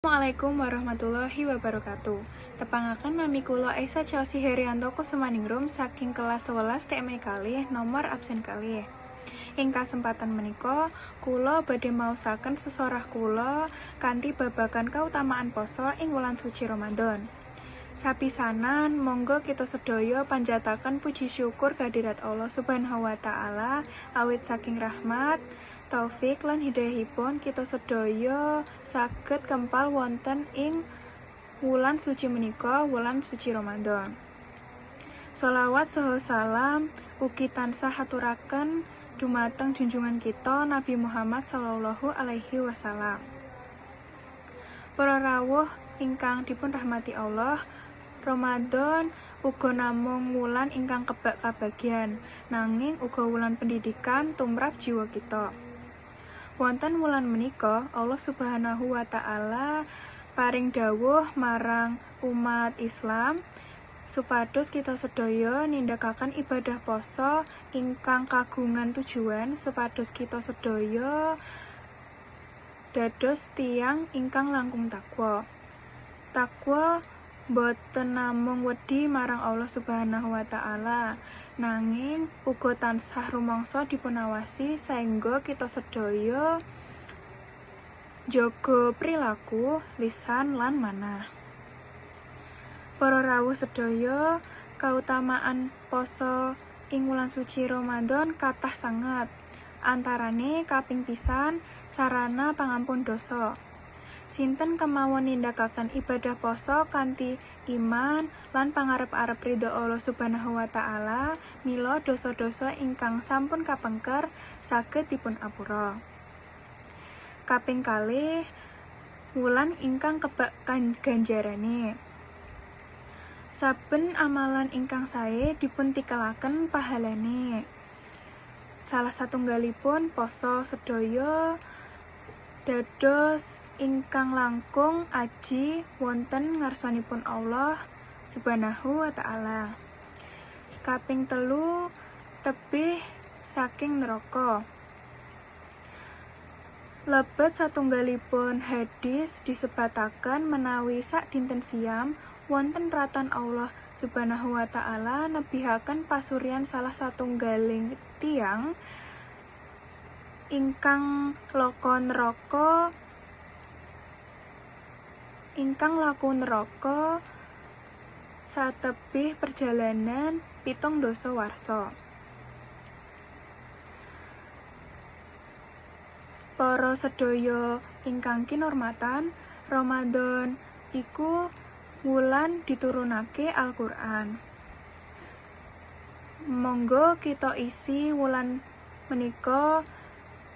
Assalamualaikum warahmatullahi wabarakatuh. Tepangaken nami kula Esa Chelsea Herianto Kusumaningrum saking kelas 11 TMI kalih nomor absen kalih. Ing kasempatan menika kula badhe maosaken sesorah kula kanthi babagan kautamaan poso ing wulan suci Ramadan. Sapisanan monggo kita sedaya panjataken puji syukur kehadirat Allah Subhanahu wa taala awit saking rahmat taufik lan hidayahipun kita sedaya saged kempal wonten ing wulan suci menika, wulan suci Ramadan. Sholawat saha salam ugi tansah aturaken dumateng junjungan kita Nabi Muhammad sallallahu alaihi wasallam. Para rawuh ingkang dipun rahmati Allah, Ramadan uga namung wulan ingkang kebak kabagyan, nanging uga wulan pendidikan tumrap jiwa kita. Wonten wulan menika Allah Subhanahu wa taala paring dawuh marang umat Islam supados kita sedaya nindakaken ibadah poso ingkang kagungan tujuan supados kita sedaya dados tiyang ingkang langkung takwa. Takwa boten namung wedi marang Allah Subhanahu wa taala, nanging uga tansah rumangsa dipunawasi saengga kita sedaya jaga perilaku, lisan lan manah. Para rawuh sedaya, kautamaan poso ing wulan suci Ramadan kathah sanget. Antarane kaping pisan sarana pangampun dosa. Sinten kemawon nindakaken ibadah poso kanthi iman lan pangarep-arep ridho Allah Subhanahu wa taala, mila dosa-dosa ingkang sampun kapengker saged dipun apura. Kaping kalih wulan ingkang kebak ganjarane. Saben amalan ingkang sae dipun tikelaken pahalane. Salah satunggalipun poso sedaya dados ingkang langkung aji wonten ngarsanipun Allah Subhanahu wa taala. Kaping telu tebih saking neraka. Lebet satunggalipun hadis disebataken menawi sak dinten siam wonten ratan Allah Subhanahu wa taala nebihaken pasuryan salah satunggaling tiyang ingkang laku neraka satebih perjalanan 7 dasa warsa. Para sedaya ingkang kinurmatan, Ramadan iku wulan diturunake Al-Qur'an. Monggo kita isi wulan menika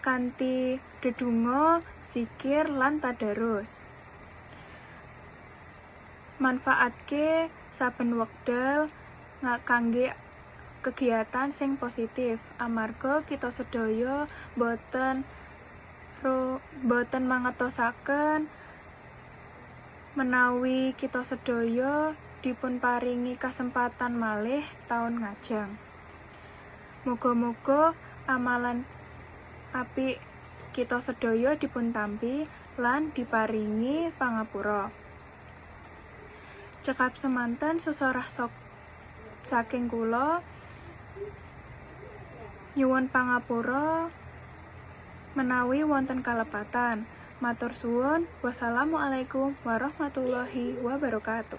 kanthi dedonga, zikir lan tadarus. Manfaatke saben wekdal kangge kegiatan sing positif amarga kita sedaya boten mangetosaken menawi kita sedaya dipun paringi kasempatan malih taun ngajeng. Muga-muga amalan apik kita sedaya dipun tampi lan diparingi pangapura. Cekap semanten sesorah saking kula nyuwun pangapura menawi wonten kalepatan. Matur suwun. Wassalamualaikum warahmatullahi wabarakatuh.